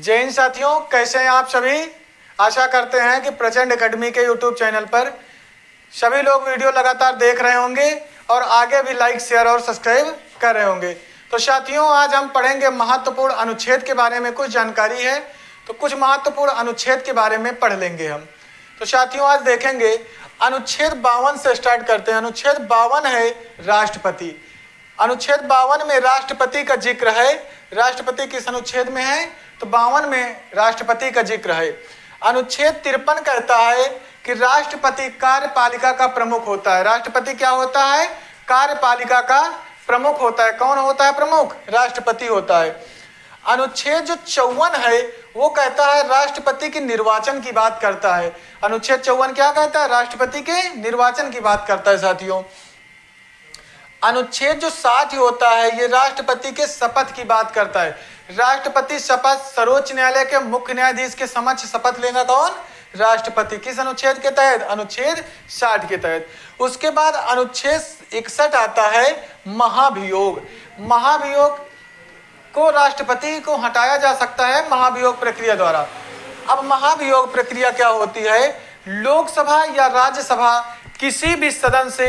जय हिंद साथियों, कैसे हैं आप सभी। आशा करते हैं कि प्रचंड एकेडमी के यूट्यूब चैनल पर सभी लोग वीडियो लगातार देख रहे होंगे और आगे भी लाइक, शेयर और सब्सक्राइब कर रहे होंगे। तो साथियों, आज हम पढ़ेंगे महत्वपूर्ण अनुच्छेद के बारे में। कुछ जानकारी है तो कुछ महत्वपूर्ण अनुच्छेद के बारे में पढ़ लेंगे हम। तो साथियों, आज देखेंगे अनुच्छेद 52 से स्टार्ट करते हैं। अनुच्छेद 52 है राष्ट्रपति। अनुच्छेद 52 में राष्ट्रपति का जिक्र है। राष्ट्रपति किस अनुच्छेद में है? तो 52 में राष्ट्रपति का जिक्र है। अनुच्छेद 53 कहता है कि राष्ट्रपति कार्यपालिका का प्रमुख होता है। राष्ट्रपति क्या होता है? कार्यपालिका का प्रमुख होता है। कौन होता है प्रमुख? राष्ट्रपति होता है। अनुच्छेद जो 54 है वो कहता है राष्ट्रपति के निर्वाचन की बात करता है। अनुच्छेद 54 क्या कहता है? राष्ट्रपति के निर्वाचन की बात करता है साथियों। अनुच्छेद जो 60 होता है ये राष्ट्रपति के शपथ की बात करता है। राष्ट्रपति शपथ सर्वोच्च न्यायालय के मुख्य न्यायाधीश के समक्ष शपथ लेना कौन? राष्ट्रपति। किस अनुच्छेद के तहत? अनुच्छेद 60 के तहत। उसके बाद अनुच्छेद 61 आता है महाभियोग। महाभियोग को राष्ट्रपति को हटाया जा सकता है महाभियोग प्रक्रिया द्वारा। अब महाभियोग प्रक्रिया क्या होती है? लोकसभा या राज्यसभा किसी भी सदन से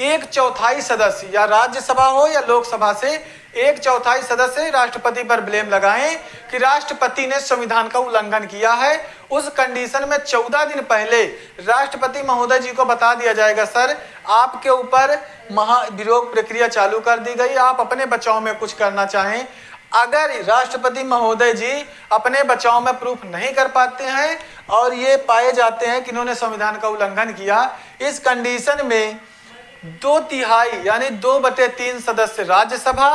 1/4 सदस्य, या राज्यसभा हो या लोकसभा से 1/4 सदस्य राष्ट्रपति पर ब्लेम लगाएं कि राष्ट्रपति ने संविधान का उल्लंघन किया है। उस कंडीशन में 14 दिन पहले राष्ट्रपति महोदय जी को बता दिया जाएगा, सर आपके ऊपर महाभियोग प्रक्रिया चालू कर दी गई, आप अपने बचाव में कुछ करना चाहें। अगर राष्ट्रपति महोदय जी अपने बचाव में प्रूफ नहीं कर पाते हैं और ये पाए जाते हैं कि इन्होंने संविधान का उल्लंघन किया, इस कंडीशन में 2/3 यानी 2/3 सदस्य राज्यसभा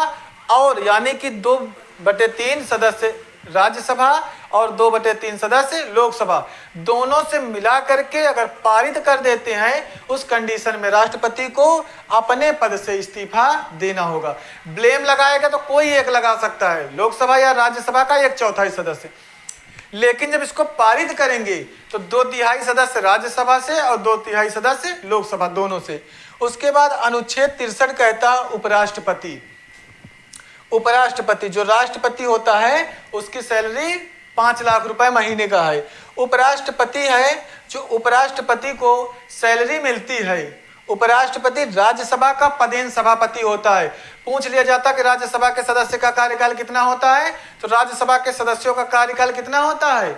और यानी कि 2/3 सदस्य राज्यसभा और 2/3 सदस्य लोकसभा, दोनों से मिला करके अगर पारित कर देते हैं उस कंडीशन में राष्ट्रपति को अपने पद से इस्तीफा देना होगा। ब्लेम लगाएगा तो कोई एक लगा सकता है, लोकसभा या राज्यसभा का 1/4 सदस्य। लेकिन जब इसको पारित करेंगे तो 2/3 सदस्य राज्यसभा से और 2/3 सदस्य लोकसभा, दोनों से। उसके बाद अनुच्छेद 63 कहता उपराष्ट्रपति। उपराष्ट्रपति जो राष्ट्रपति होता है उसकी सैलरी 5 लाख रुपए महीने का है। उपराष्ट्रपति है जो उपराष्ट्रपति को सैलरी मिलती है। उपराष्ट्रपति राज्यसभा का पदेन सभापति होता है। पूछ लिया जाता कि राज्यसभा के सदस्य का कार्यकाल कितना होता है, तो राज्यसभा के सदस्यों का कार्यकाल कितना होता है?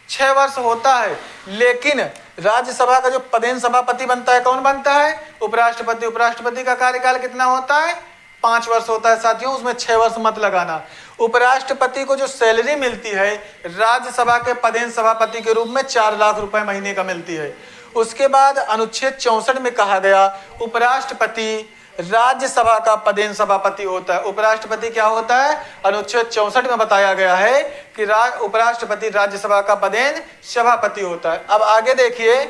6 वर्ष होता है। लेकिन राज्यसभा का जो पदेन सभापति बनता है, कौन बनता है? उपराष्ट्रपति। उपराष्ट्रपति का कार्यकाल कितना होता है? 5 वर्ष होता है साथियों, उसमें 6 वर्ष मत लगाना। उपराष्ट्रपति को जो सैलरी मिलती है राज्यसभा के पदेन सभापति के रूप में 4 लाख रुपए महीने का मिलती है। उसके बाद अनुच्छेद 64 में कहा गया उपराष्ट्रपति राज्यसभा का पदेन सभापति होता है। उपराष्ट्रपति क्या होता है? अनुच्छेद 64 में बताया गया है कि उपराष्ट्रपति राज्यसभा का पदेन सभापति होता है। अब आगे देखिए,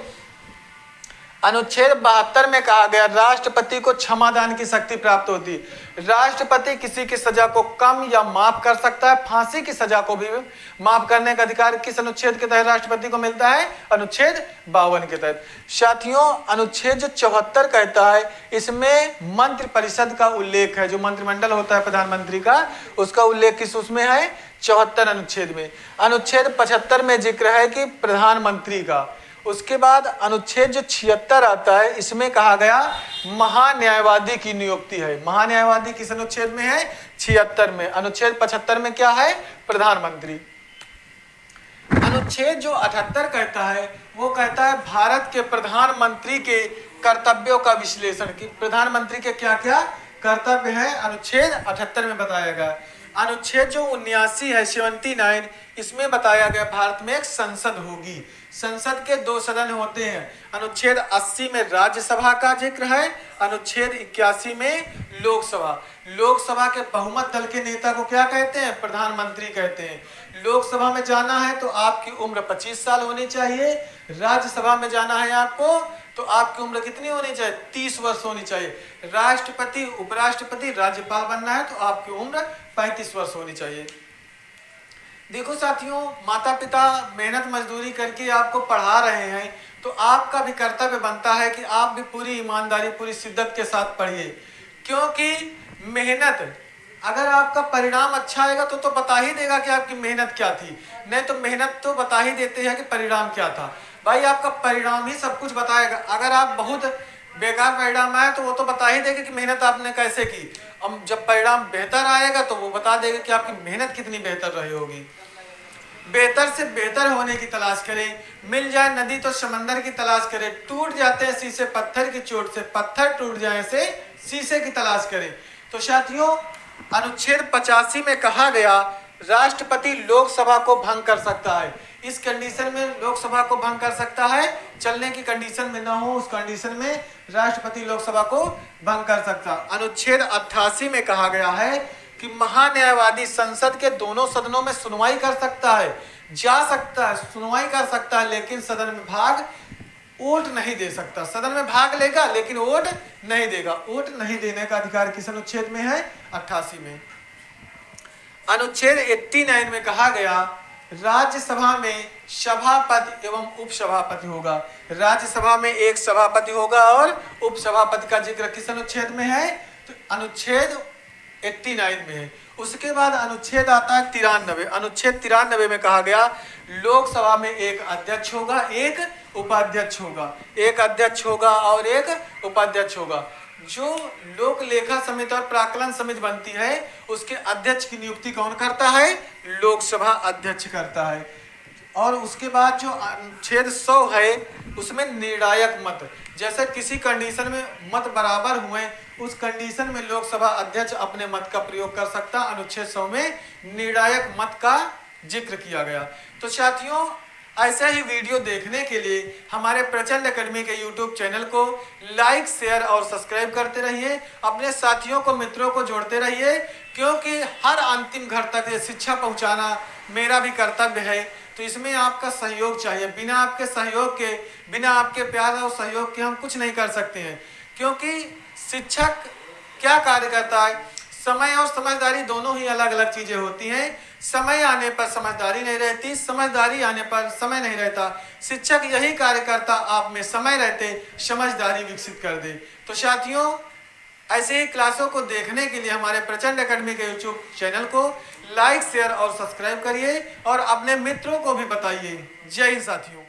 अनुच्छेद 72 में कहा गया राष्ट्रपति को क्षमादान की शक्ति प्राप्त होती है। राष्ट्रपति किसी की सजा को कम या माफ कर सकता है। फांसी की सजा को भी माफ करने का अधिकार किस अनुच्छेद के तहत राष्ट्रपति को मिलता है? अनुच्छेद 52 के तहत। साथियों, अनुच्छेद जो 74 कहता है इसमें मंत्रिपरिषद का उल्लेख है। जो मंत्रिमंडल होता है प्रधानमंत्री का, उसका उल्लेख किस उसमें है? 74 अनुच्छेद में। अनुच्छेद 75 में जिक्र है कि प्रधानमंत्री का। उसके बाद अनुच्छेद जो 76 आता है इसमें कहा गया महान्यायवादी की नियुक्ति है। महान्यायवादी किस अनुच्छेद में है? 76 में। अनुच्छेद 75 में क्या है? प्रधानमंत्री। अनुच्छेद जो 78 कहता है वो कहता है भारत के प्रधानमंत्री के कर्तव्यों का विश्लेषण, कि प्रधानमंत्री के क्या क्या कर्तव्य है, अनुच्छेद 78 में बताया गया। अनुच्छेद जो 79 है 79, इसमें बताया गया भारत में एक संसद होगी। संसद के 2 सदन होते हैं। अनुच्छेद 80 में राज्यसभा का जिक्र है। अनुच्छेद 81 में लोकसभा। लोकसभा के बहुमत दल के नेता को क्या कहते हैं? प्रधानमंत्री कहते हैं। लोकसभा में जाना है तो आपकी उम्र 25 साल होनी चाहिए। राज्यसभा में जाना है आपको तो आपकी उम्र कितनी होनी चाहिए? 30 वर्ष होनी चाहिए। राष्ट्रपति, उपराष्ट्रपति, राज्यपाल बनना है तो आपकी उम्र 35 वर्ष होनी चाहिए। देखो साथियों, माता पिता मेहनत मजदूरी करके आपको पढ़ा रहे हैं तो आपका भी कर्तव्य बनता है कि आप भी पूरी ईमानदारी, पूरी शिद्दत के साथ पढ़िए, क्योंकि मेहनत अगर आपका परिणाम अच्छा आएगा तो बता ही देगा कि आपकी मेहनत क्या थी, नहीं तो मेहनत तो बता ही देते हैं कि परिणाम क्या था। भाई आपका परिणाम ही सब कुछ बताएगा। अगर आप बहुत बेकार परिणाम आए तो वो तो बता ही देगा कि मेहनत आपने कैसे की। अब जब परिणाम बेहतर आएगा तो वो बता देगा कि आपकी मेहनत कितनी बेहतर रही होगी। बेहतर से बेहतर होने की तलाश करें, मिल जाए नदी तो समंदर की तलाश करें, टूट जाते हैं शीशे पत्थर की चोट से, पत्थर टूट जाए से शीशे की तलाश करें। तो साथियों, अनुच्छेद 85 में कहा गया राष्ट्रपति लोकसभा को भंग कर सकता है। इस कंडीशन में लोकसभा को भंग कर सकता है, चलने की कंडीशन में ना हो, उस कंडीशन में राष्ट्रपति लोकसभा को भंग कर सकता। अनुच्छेद 88 में कहा गया है कि महान्यायवादी संसद के दोनों सदनों में सुनवाई कर सकता है, जा सकता है, सुनवाई कर सकता है, लेकिन सदन में भाग वोट नहीं दे सकता। सदन में भाग लेगा लेकिन वोट नहीं देगा। वोट नहीं देने का अधिकार किस अनुच्छेद में है? 88 में। अनुच्छेद 89 में कहा गया राज्यसभा में सभापति एवं उपसभापति होगा। राज्यसभा में एक सभापति होगा और उपसभापति का जिक्र किस अनुच्छेद में है? तो अनुच्छेद 89 में है। उसके बाद अनुच्छेद आता है 93। अनुच्छेद 93 में कहा गया लोकसभा में एक अध्यक्ष होगा, एक उपाध्यक्ष होगा, एक अध्यक्ष होगा और एक उपाध्यक्ष होगा। जो लोक लेखा समिति और प्राक्कलन समिति बनती है उसके अध्यक्ष की नियुक्ति कौन करता है? लोकसभा अध्यक्ष करता है। और उसके बाद जो अनुच्छेद 100 है उसमें निर्णायक मत, जैसे किसी कंडीशन में मत बराबर हुए उस कंडीशन में लोकसभा अध्यक्ष अपने मत का प्रयोग कर सकता। अनुच्छेद 100 में निर्णायक मत का जिक्र किया गया। तो साथियों, ऐसे ही वीडियो देखने के लिए हमारे प्रचंड एकेडमी के यूट्यूब चैनल को लाइक, शेयर और सब्सक्राइब करते रहिए। अपने साथियों को, मित्रों को जोड़ते रहिए, क्योंकि हर अंतिम घर तक ये शिक्षा पहुंचाना मेरा भी कर्तव्य है। तो इसमें आपका सहयोग चाहिए। बिना आपके सहयोग के, बिना आपके प्यार और सहयोग के हम कुछ नहीं कर सकते हैं। क्योंकि शिक्षक क्या कार्य करता है? समय और समझदारी दोनों ही अलग अलग चीजें होती हैं। समय आने पर समझदारी नहीं रहती, समझदारी आने पर समय नहीं रहता। शिक्षक यही कार्य करता, आप में समय रहते समझदारी विकसित कर दे। तो साथियों, ऐसे ही क्लासों को देखने के लिए हमारे प्रचंड एकेडमी के यूट्यूब चैनल को लाइक, शेयर और सब्सक्राइब करिए और अपने मित्रों को भी बताइए। जय हिंद साथियों।